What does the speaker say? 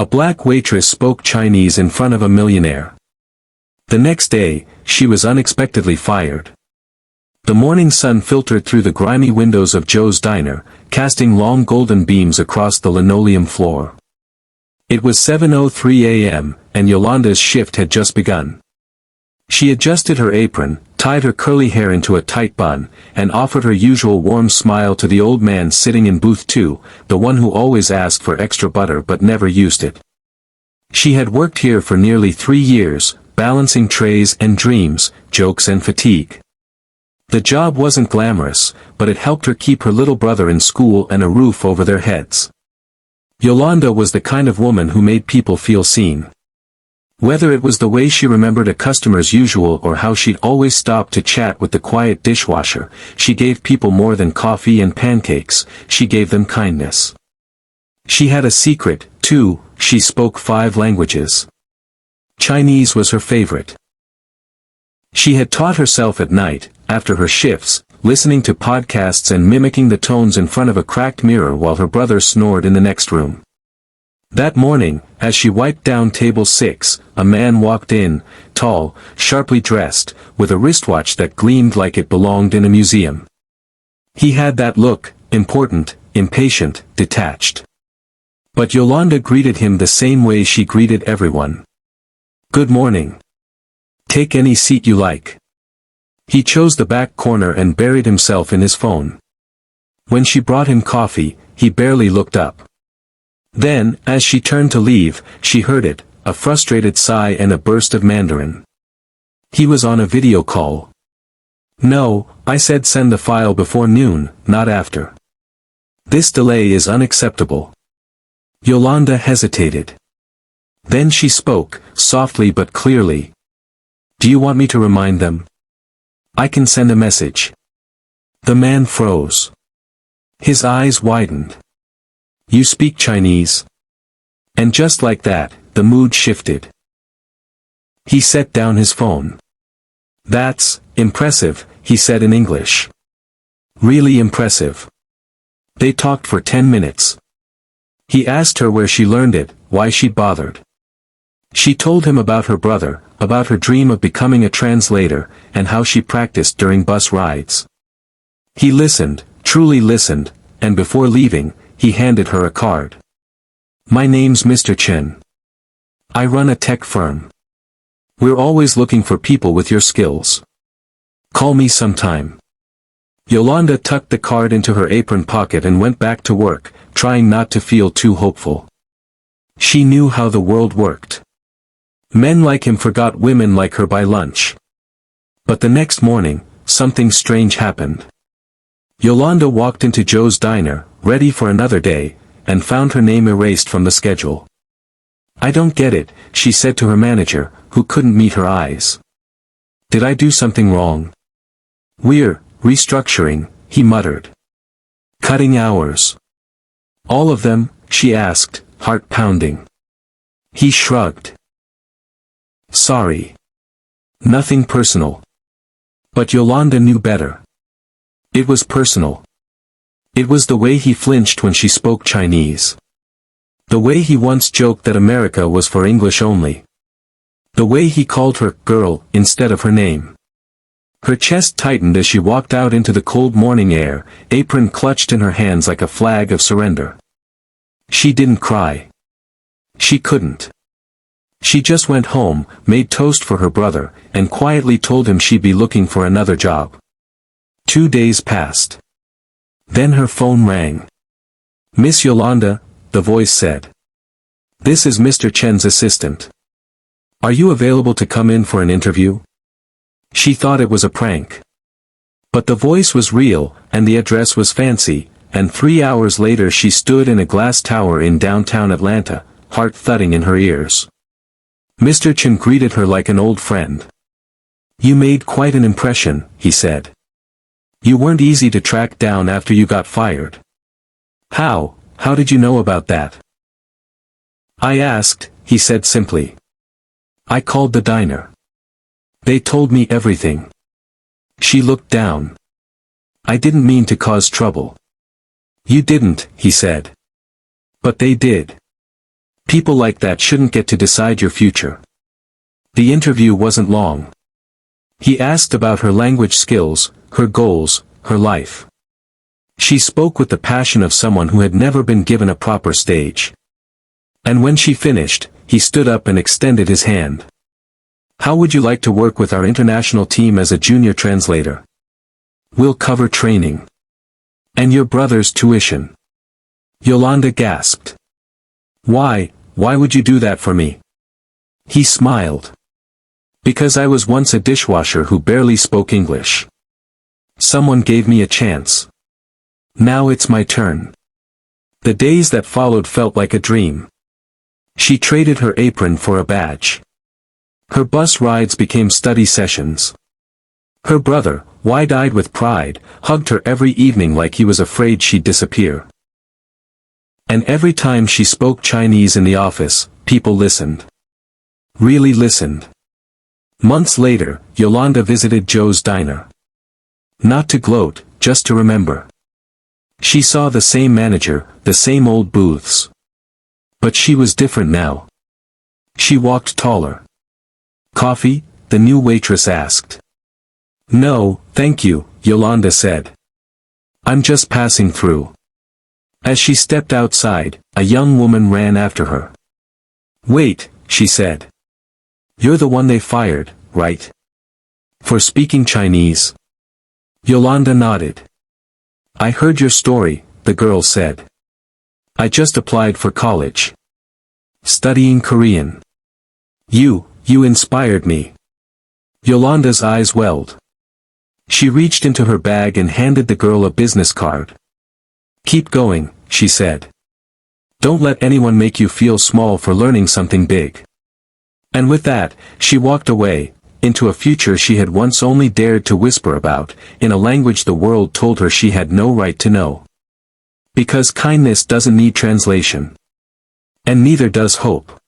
A black waitress spoke Chinese in front of a millionaire. The next day, she was unexpectedly fired. The morning sun filtered through the grimy windows of Joe's diner, casting long golden beams across the linoleum floor. It was 7:03 a.m., and Yolanda's shift had just begun. She adjusted her apron, tied her curly hair into a tight bun, and offered her usual warm smile to the old man sitting in booth 2, the one who always asked for extra butter but never used it. She had worked here for nearly 3 years, balancing trays and dreams, jokes and fatigue. The job wasn't glamorous, but it helped her keep her little brother in school and a roof over their heads. Yolanda was the kind of woman who made people feel seen. Whether it was the way she remembered a customer's usual or how she'd always stop to chat with the quiet dishwasher, she gave people more than coffee and pancakes, she gave them kindness. She had a secret, too: she spoke 5 languages. Chinese was her favorite. She had taught herself at night, after her shifts, listening to podcasts and mimicking the tones in front of a cracked mirror while her brother snored in the next room. That morning, as she wiped down table 6, a man walked in, tall, sharply dressed, with a wristwatch that gleamed like it belonged in a museum. He had that look, important, impatient, detached. But Yolanda greeted him the same way she greeted everyone. "Good morning. Take any seat you like." He chose the back corner and buried himself in his phone. When she brought him coffee, he barely looked up. Then, as she turned to leave, she heard it, a frustrated sigh and a burst of Mandarin. He was on a video call. "No, I said send the file before noon, not after. This delay is unacceptable." Yolanda hesitated. Then she spoke, softly but clearly. "Do you want me to remind them? I can send a message." The man froze. His eyes widened. "You speak Chinese?" And just like that, the mood shifted. He set down his phone. "That's impressive," he said in English. "Really impressive." They talked for 10 minutes. He asked her where she learned it, why she'd bothered. She told him about her brother, about her dream of becoming a translator, and how she practiced during bus rides. He listened, truly listened, and before leaving, he handed her a card. "My name's Mr. Chen. I run a tech firm. We're always looking for people with your skills. Call me sometime." Yolanda tucked the card into her apron pocket and went back to work, trying not to feel too hopeful. She knew how the world worked. Men like him forgot women like her by lunch. But the next morning, something strange happened. Yolanda walked into Joe's diner, ready for another day, and found her name erased from the schedule. "I don't get it," she said to her manager, who couldn't meet her eyes. "Did I do something wrong?" "We're restructuring," he muttered. "Cutting hours." "All of them?" she asked, heart pounding. He shrugged. "Sorry. Nothing personal." But Yolanda knew better. It was personal. It was the way he flinched when she spoke Chinese. The way he once joked that America was for English only. The way he called her girl instead of her name. Her chest tightened as she walked out into the cold morning air, apron clutched in her hands like a flag of surrender. She didn't cry. She couldn't. She just went home, made toast for her brother, and quietly told him she'd be looking for another job. 2 days passed. Then her phone rang. "Miss Yolanda," the voice said. "This is Mr. Chen's assistant. Are you available to come in for an interview?" She thought it was a prank. But the voice was real, and the address was fancy, and 3 hours later she stood in a glass tower in downtown Atlanta, heart thudding in her ears. Mr. Chen greeted her like an old friend. "You made quite an impression," he said. "You weren't easy to track down after you got fired." How did you know about that?" "I asked," he said simply. "I called the diner. They told me everything." She looked down. "I didn't mean to cause trouble." "You didn't," he said. "But they did. People like that shouldn't get to decide your future. The interview wasn't long. He asked about her language skills, her goals, her life. She spoke with the passion of someone who had never been given a proper stage. And when she finished, he stood up and extended his hand. How would you like to work with our international team as a junior translator? We'll cover training. And your brother's tuition. Yolanda gasped. Why would you do that for me? He smiled. Because I was once a dishwasher who barely spoke English. Someone gave me a chance. Now it's my turn. The days that followed felt like a dream. She traded her apron for a badge. Her bus rides became study sessions. Her brother, wide-eyed with pride, hugged her every evening like he was afraid she'd disappear. And every time she spoke Chinese in the office, people listened. Really listened. Months later, Yolanda visited Joe's diner. Not to gloat, just to remember. She saw the same manager, the same old booths. But she was different now. She walked taller. Coffee? The new waitress asked. No, thank you, Yolanda said. I'm just passing through. As she stepped outside, a young woman ran after her. Wait, she said. You're the one they fired, right? For speaking Chinese? Yolanda nodded. I heard your story, the girl said. I just applied for college. Studying Korean. You inspired me. Yolanda's eyes welled. She reached into her bag and handed the girl a business card. Keep going, she said. Don't let anyone make you feel small for learning something big. And with that, she walked away, into a future she had once only dared to whisper about, in a language the world told her she had no right to know. Because kindness doesn't need translation. And neither does hope.